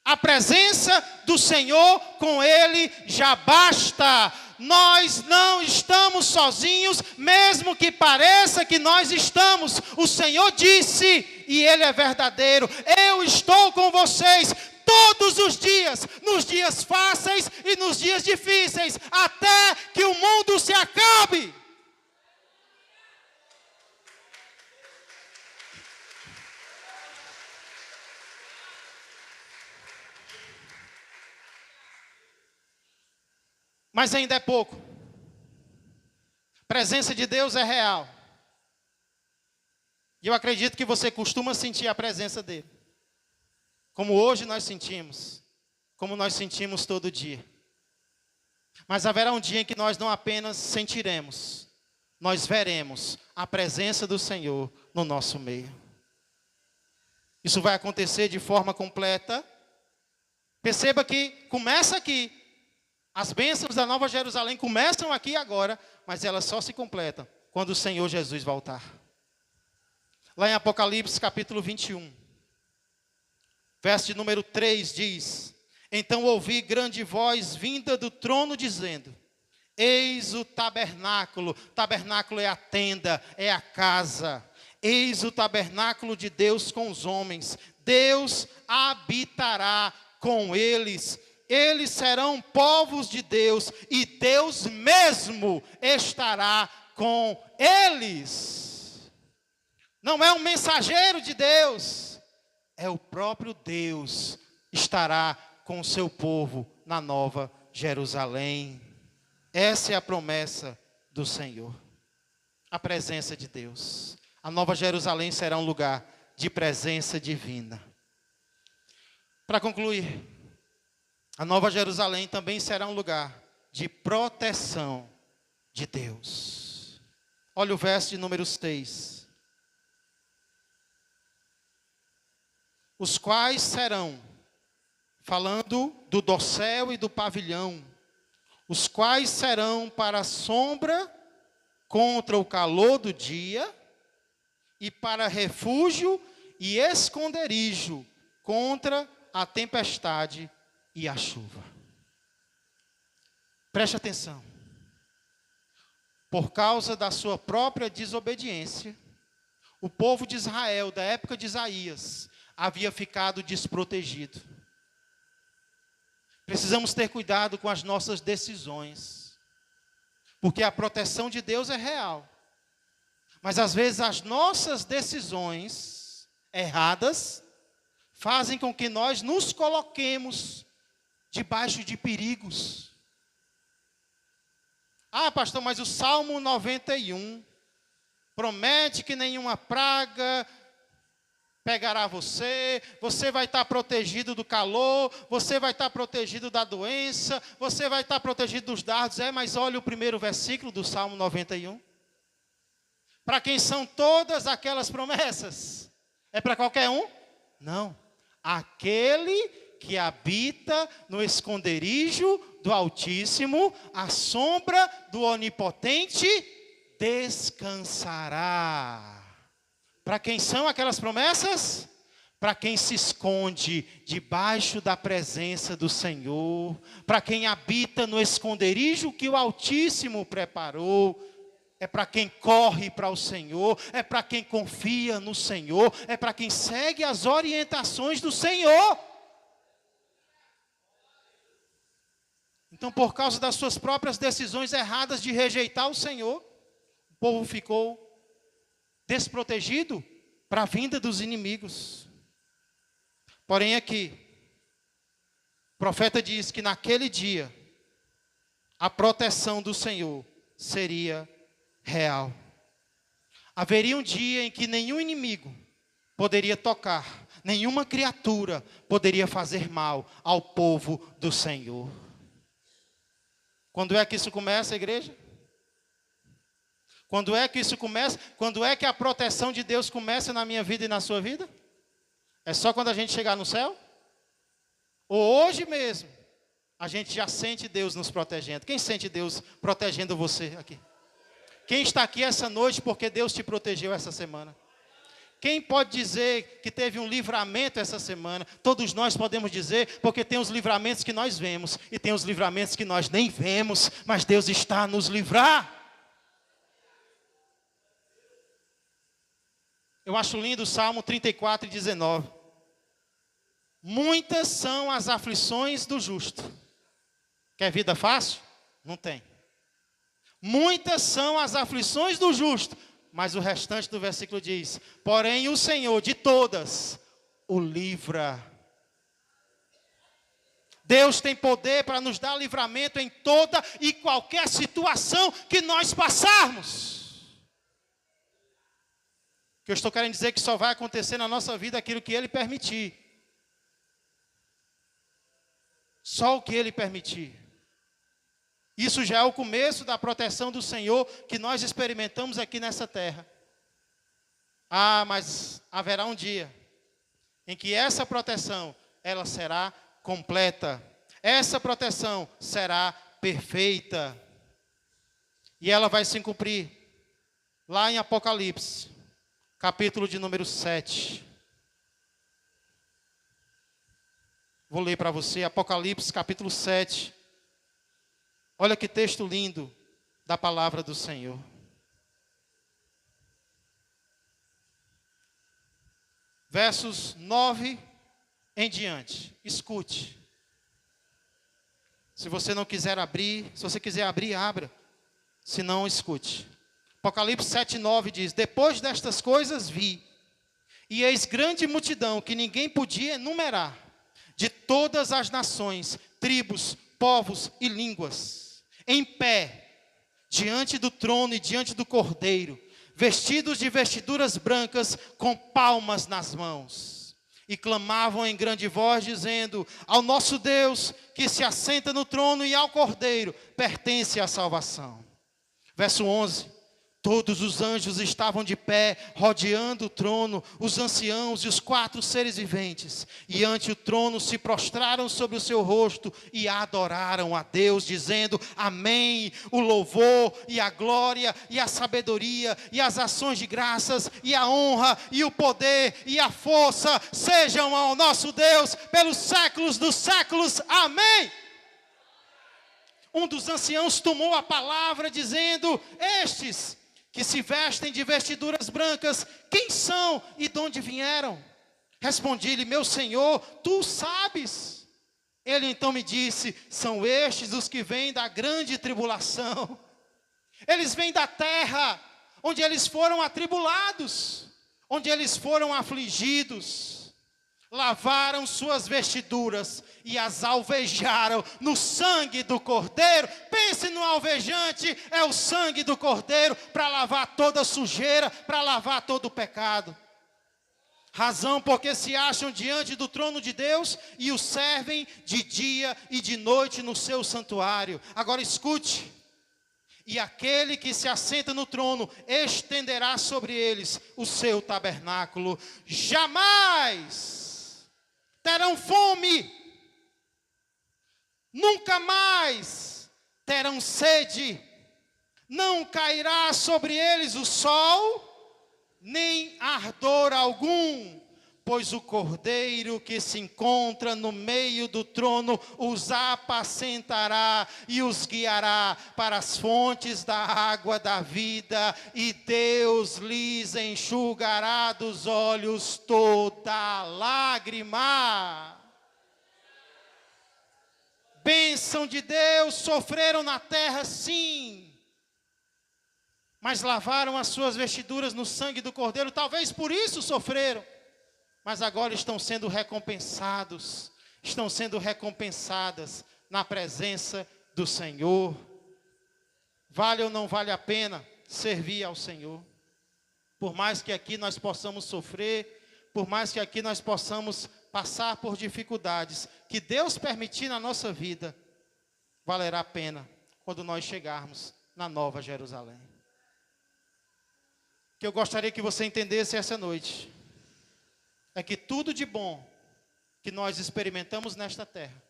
A presença do Senhor com Ele já basta. Nós não estamos sozinhos, mesmo que pareça que nós estamos. O Senhor disse, e Ele é verdadeiro: eu estou com vocês todos os dias, nos dias fáceis e nos dias difíceis, até que o mundo se acabe. Mas ainda é pouco. A presença de Deus é real. E eu acredito que você costuma sentir a presença dele. Como hoje nós sentimos. Como nós sentimos todo dia. Mas haverá um dia em que nós não apenas sentiremos. Nós veremos a presença do Senhor no nosso meio. Isso vai acontecer de forma completa. Perceba que começa aqui. As bênçãos da Nova Jerusalém começam aqui agora, mas elas só se completam quando o Senhor Jesus voltar. Lá em Apocalipse capítulo 21, verso de número 3 diz: então ouvi grande voz vinda do trono dizendo: eis o tabernáculo. Tabernáculo é a tenda, é a casa. Eis o tabernáculo de Deus com os homens. Deus habitará com eles. Eles serão povos de Deus e Deus mesmo estará com eles. Não é um mensageiro de Deus, é o próprio Deus estará com o seu povo na Nova Jerusalém. Essa é a promessa do Senhor. a presença de Deus. A Nova Jerusalém será um lugar de presença divina. Para concluir, a Nova Jerusalém também será um lugar de proteção de Deus. Olha o verso de número 6. Os quais serão, falando do dossel e do pavilhão, os quais serão para a sombra contra o calor do dia e para refúgio e esconderijo contra a tempestade e a chuva. Preste atenção. Por causa da sua própria desobediência, o povo de Israel, da época de Isaías, havia ficado desprotegido. Precisamos ter cuidado com as nossas decisões, porque a proteção de Deus é real. Mas às vezes as nossas decisões erradas fazem com que nós nos coloquemos debaixo de perigos. Ah, pastor, mas o Salmo 91 promete que nenhuma praga pegará você, você vai estar protegido do calor, você vai estar protegido da doença, você vai estar protegido dos dardos. Mas olha o primeiro versículo do Salmo 91. Para quem são todas aquelas promessas? É para qualquer um? Não. Aquele que habita no esconderijo do Altíssimo, à sombra do Onipotente, descansará. Para quem são aquelas promessas? Para quem se esconde debaixo da presença do Senhor, para quem habita no esconderijo que o Altíssimo preparou. É para quem corre para o Senhor, é para quem confia no Senhor, é para quem segue as orientações do Senhor. Então, por causa das suas próprias decisões erradas de rejeitar o Senhor, o povo ficou desprotegido para a vinda dos inimigos. Porém aqui, o profeta diz que naquele dia, a proteção do Senhor seria real. Haveria um dia em que nenhum inimigo poderia tocar, nenhuma criatura poderia fazer mal ao povo do Senhor. Quando é que isso começa, igreja? Quando é que isso começa? Quando é que a proteção de Deus começa na minha vida e na sua vida? É só quando a gente chegar no céu? Ou hoje mesmo, a gente já sente Deus nos protegendo? Quem sente Deus protegendo você aqui? Quem está aqui essa noite porque Deus te protegeu essa semana? Quem pode dizer que teve um livramento essa semana? Todos nós podemos dizer, porque tem os livramentos que nós vemos e tem os livramentos que nós nem vemos, mas Deus está a nos livrar. Eu acho lindo o Salmo 34, 19. Muitas são as aflições do justo. Quer vida fácil? Não tem. Muitas são as aflições do justo, mas o restante do versículo diz: porém o Senhor de todas o livra. Deus tem poder para nos dar livramento em toda e qualquer situação que nós passarmos. O que eu estou querendo dizer é que só vai acontecer na nossa vida aquilo que Ele permitir. Só o que Ele permitir. Isso já é o começo da proteção do Senhor que nós experimentamos aqui nessa terra. Ah, mas haverá um dia em que essa proteção, ela será completa. Essa proteção será perfeita. E ela vai se cumprir lá em Apocalipse, capítulo de número 7. Vou ler para você, Apocalipse, capítulo 7. Olha que texto lindo da palavra do Senhor. Versos 9 em diante. Escute. Se você não quiser abrir, se você quiser abrir, abra. Se não, escute. Apocalipse 7:9 diz: depois destas coisas vi, e eis grande multidão que ninguém podia enumerar, de todas as nações, tribos, povos e línguas, em pé, diante do trono e diante do Cordeiro, vestidos de vestiduras brancas, com palmas nas mãos. E clamavam em grande voz, dizendo: ao nosso Deus, que se assenta no trono, e ao Cordeiro, pertence a salvação. Verso 11. Todos os anjos estavam de pé, rodeando o trono, os anciãos e os 4 seres viventes. E ante o trono se prostraram sobre o seu rosto e adoraram a Deus, dizendo: amém, o louvor e a glória e a sabedoria e as ações de graças e a honra e o poder e a força sejam ao nosso Deus pelos séculos dos séculos. Amém. Um dos anciãos tomou a palavra dizendo: estes que se vestem de vestiduras brancas, quem são e de onde vieram? Respondi-lhe: meu Senhor, tu sabes. Ele então me disse: são estes os que vêm da grande tribulação. Eles vêm da terra, onde eles foram atribulados, onde eles foram afligidos. Lavaram suas vestiduras e as alvejaram no sangue do Cordeiro. Pense no alvejante, é o sangue do Cordeiro para lavar toda sujeira, para lavar todo o pecado. Razão porque se acham diante do trono de Deus e o servem de dia e de noite no seu santuário. Agora escute. E aquele que se assenta no trono estenderá sobre eles o seu tabernáculo. Jamais terão fome, nunca mais terão sede, não cairá sobre eles o sol, nem ardor algum, pois o Cordeiro que se encontra no meio do trono os apacentará e os guiará para as fontes da água da vida, e Deus lhes enxugará dos olhos toda lágrima. Bênção de Deus, sofreram na terra sim, mas lavaram as suas vestiduras no sangue do Cordeiro, talvez por isso sofreram. Mas agora estão sendo recompensados, estão sendo recompensadas na presença do Senhor. Vale ou não vale a pena servir ao Senhor? Por mais que aqui nós possamos sofrer, por mais que aqui nós possamos passar por dificuldades, que Deus permitir na nossa vida, valerá a pena quando nós chegarmos na Nova Jerusalém. Que eu gostaria que você entendesse essa noite, é que tudo de bom que nós experimentamos nesta terra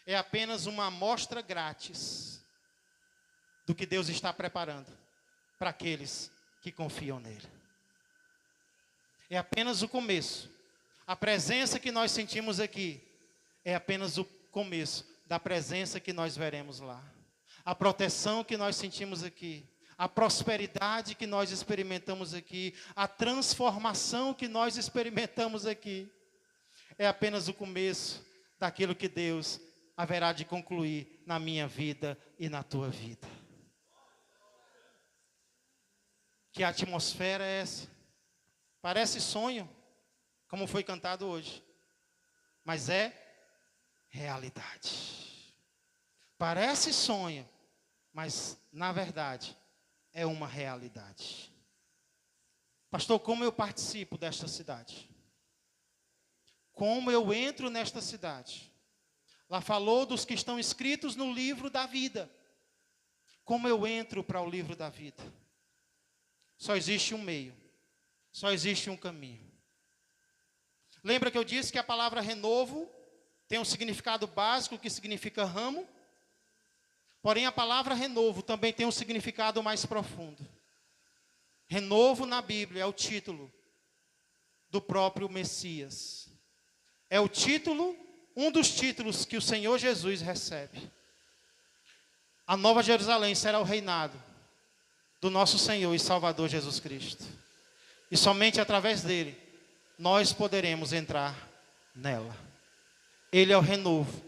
é apenas uma amostra grátis do que Deus está preparando para aqueles que confiam nele. É apenas o começo. A presença que nós sentimos aqui é apenas o começo da presença que nós veremos lá. A proteção que nós sentimos aqui, a prosperidade que nós experimentamos aqui, a transformação que nós experimentamos aqui, é apenas o começo daquilo que Deus haverá de concluir na minha vida e na tua vida. Que atmosfera é essa? Parece sonho, como foi cantado hoje, mas é realidade. Parece sonho, mas na verdade é uma realidade. Pastor, como eu participo desta cidade? Como eu entro nesta cidade? Lá falou dos que estão escritos no livro da vida. Como eu entro para o livro da vida? Só existe um meio, só existe um caminho. Lembra que eu disse que a palavra renovo tem um significado básico que significa ramo? Porém, a palavra renovo também tem um significado mais profundo. Renovo na Bíblia é o título do próprio Messias. É o título, um dos títulos que o Senhor Jesus recebe. A Nova Jerusalém será o reinado do nosso Senhor e Salvador Jesus Cristo. E somente através dele nós poderemos entrar nela. Ele é o renovo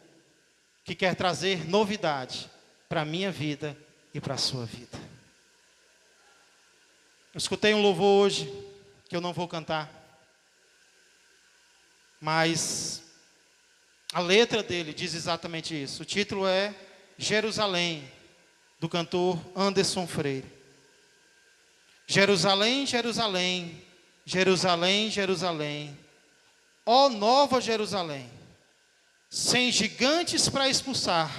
que quer trazer novidade para a minha vida e para a sua vida. Eu escutei um louvor hoje que eu não vou cantar, mas a letra dele diz exatamente isso. O título é Jerusalém, do cantor Anderson Freire. Jerusalém, Jerusalém, Jerusalém, Jerusalém, ó nova Jerusalém, sem gigantes para expulsar,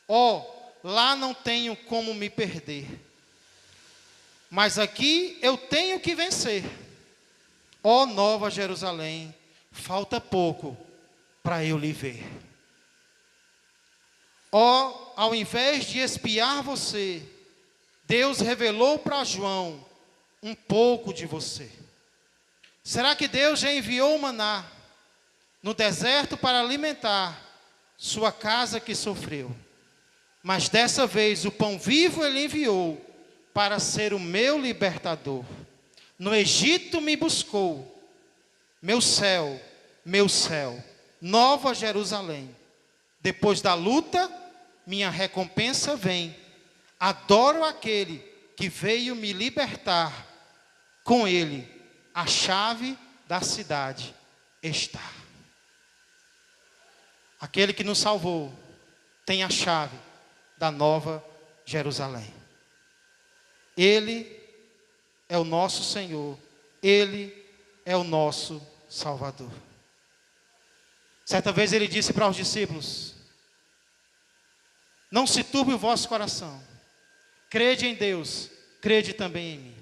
ó, lá não tenho como me perder, mas aqui eu tenho que vencer. Ó nova Jerusalém, falta pouco para eu lhe ver. Ó, ao invés de espiar você, Deus revelou para João um pouco de você. Será que Deus já enviou o maná no deserto para alimentar sua casa que sofreu? Mas dessa vez o pão vivo Ele enviou para ser o meu libertador. No Egito me buscou, meu céu, nova Jerusalém. Depois da luta, minha recompensa vem. Adoro aquele que veio me libertar. Com ele, a chave da cidade está. Aquele que nos salvou tem a chave da nova Jerusalém. Ele é o nosso Senhor. Ele é o nosso Salvador. Certa vez ele disse para os discípulos: não se turbe o vosso coração. Crede em Deus, crede também em mim.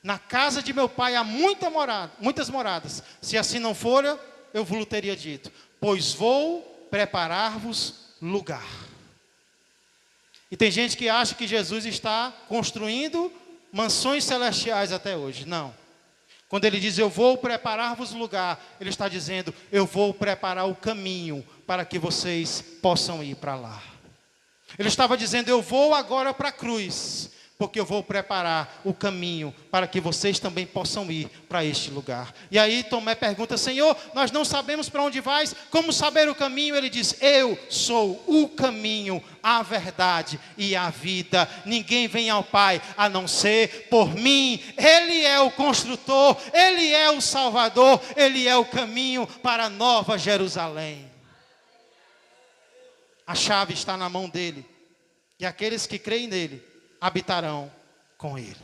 Na casa de meu pai há muitas moradas. Se assim não fora, eu vos teria dito, pois vou preparar-vos lugar. E tem gente que acha que Jesus está construindo mansões celestiais até hoje. Não. Quando ele diz, eu vou preparar-vos lugar, ele está dizendo, eu vou preparar o caminho para que vocês possam ir para lá. Ele estava dizendo, eu vou agora para a cruz, porque eu vou preparar o caminho para que vocês também possam ir para este lugar. E aí Tomé pergunta, Senhor, nós não sabemos para onde vais, como saber o caminho? Ele diz, eu sou o caminho, a verdade e a vida. Ninguém vem ao Pai a não ser por mim. Ele é o construtor, Ele é o Salvador, Ele é o caminho para a nova Jerusalém. A chave está na mão dele, e aqueles que creem nele habitarão com ele.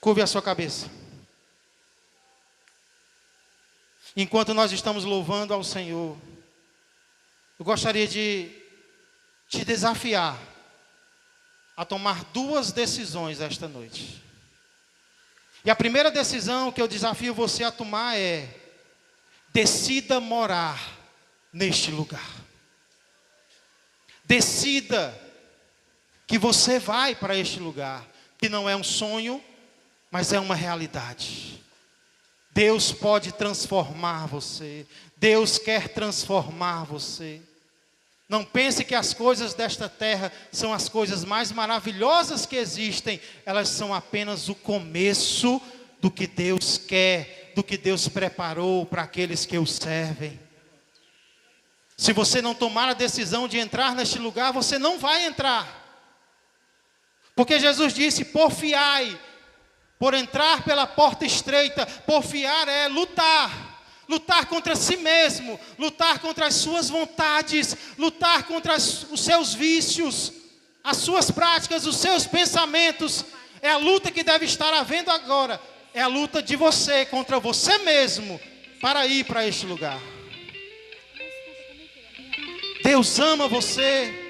Curve a sua cabeça. Enquanto nós estamos louvando ao Senhor, eu gostaria de te desafiar a tomar 2 decisões esta noite. E a primeira decisão que eu desafio você a tomar é: decida morar neste lugar. Decida que você vai para este lugar, que não é um sonho, mas é uma realidade. Deus pode transformar você. Deus quer transformar você. Não pense que as coisas desta terra são as coisas mais maravilhosas que existem. Elas são apenas o começo do que Deus quer, do que Deus preparou para aqueles que o servem. Se você não tomar a decisão de entrar neste lugar, você não vai entrar. Porque Jesus disse, porfiai, por entrar pela porta estreita. Porfiar é lutar. Lutar contra si mesmo, lutar contra as suas vontades, lutar contra os seus vícios, as suas práticas, os seus pensamentos. É a luta que deve estar havendo agora. É a luta de você contra você mesmo para ir para este lugar. Deus ama você.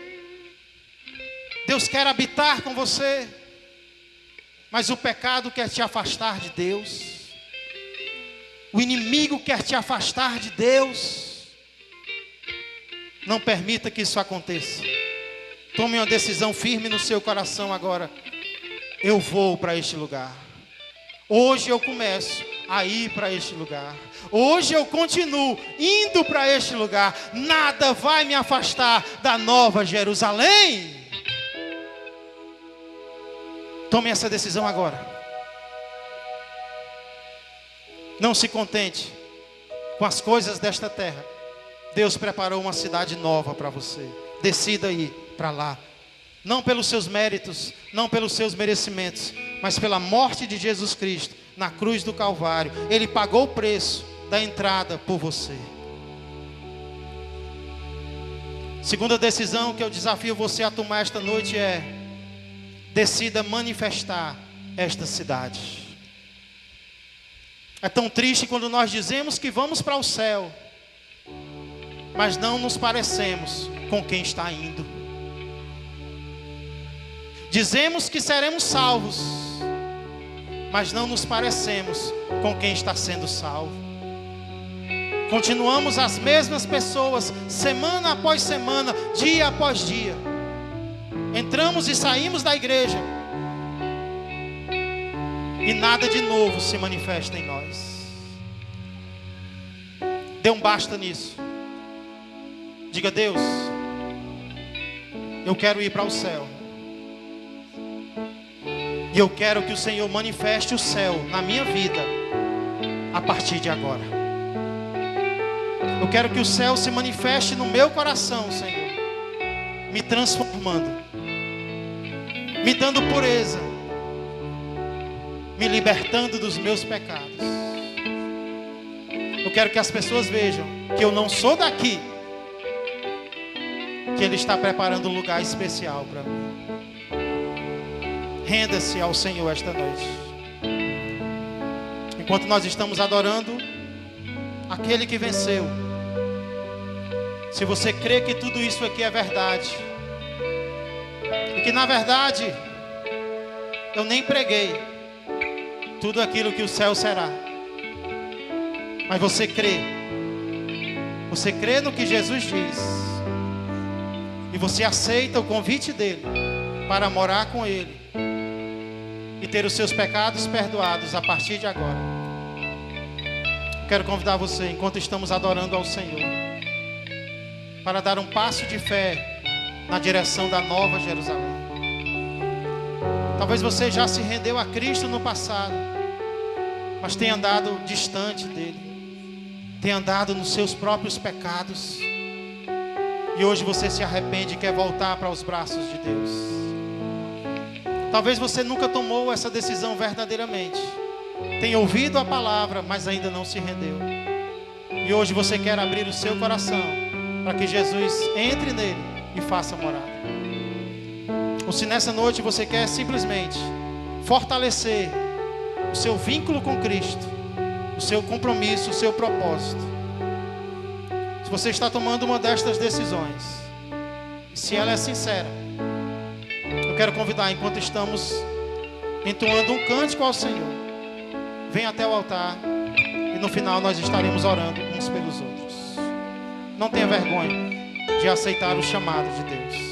Deus quer habitar com você. Mas o pecado quer te afastar de Deus. O inimigo quer te afastar de Deus. Não permita que isso aconteça. Tome uma decisão firme no seu coração agora. Eu vou para este lugar. Hoje eu começo a ir para este lugar. Hoje eu continuo indo para este lugar. Nada vai me afastar da nova Jerusalém. Tome essa decisão agora. Não se contente com as coisas desta terra. Deus preparou uma cidade nova para você. Decida ir para lá. Não pelos seus méritos, não pelos seus merecimentos, mas pela morte de Jesus Cristo na cruz do Calvário. Ele pagou o preço da entrada por você. Segunda decisão que eu desafio você a tomar esta noite é: decida manifestar esta cidade. É tão triste quando nós dizemos que vamos para o céu, mas não nos parecemos com quem está indo. Dizemos que seremos salvos, mas não nos parecemos com quem está sendo salvo. Continuamos as mesmas pessoas, semana após semana, dia após dia. Entramos e saímos da igreja, e nada de novo se manifesta em nós. Dê um basta nisso. Diga: Deus, eu quero ir para o céu. E eu quero que o Senhor manifeste o céu na minha vida a partir de agora. Eu quero que o céu se manifeste no meu coração, Senhor, me transformando, me dando pureza, me libertando dos meus pecados. Eu quero que as pessoas vejam que eu não sou daqui, que Ele está preparando um lugar especial para mim. Renda-se ao Senhor esta noite. Enquanto nós estamos adorando aquele que venceu, se você crê que tudo isso aqui é verdade, e que na verdade eu nem preguei tudo aquilo que o céu será, mas você crê no que Jesus diz, e você aceita o convite dele para morar com ele e ter os seus pecados perdoados a partir de agora. Quero convidar você, enquanto estamos adorando ao Senhor, para dar um passo de fé na direção da Nova Jerusalém. Talvez você já se rendeu a Cristo no passado, mas tenha andado distante dele, tenha andado nos seus próprios pecados, e hoje você se arrepende e quer voltar para os braços de Deus. Talvez você nunca tomou essa decisão verdadeiramente, tem ouvido a palavra, mas ainda não se rendeu, e hoje você quer abrir o seu coração para que Jesus entre nele e faça morada. Ou se nessa noite você quer simplesmente fortalecer o seu vínculo com Cristo, o seu compromisso, o seu propósito. Se você está tomando uma destas decisões, e se ela é sincera, eu quero convidar, enquanto estamos entoando um cântico ao Senhor, vem até o altar, e no final nós estaremos orando uns pelos outros. Não tenha vergonha de aceitar o chamado de Deus.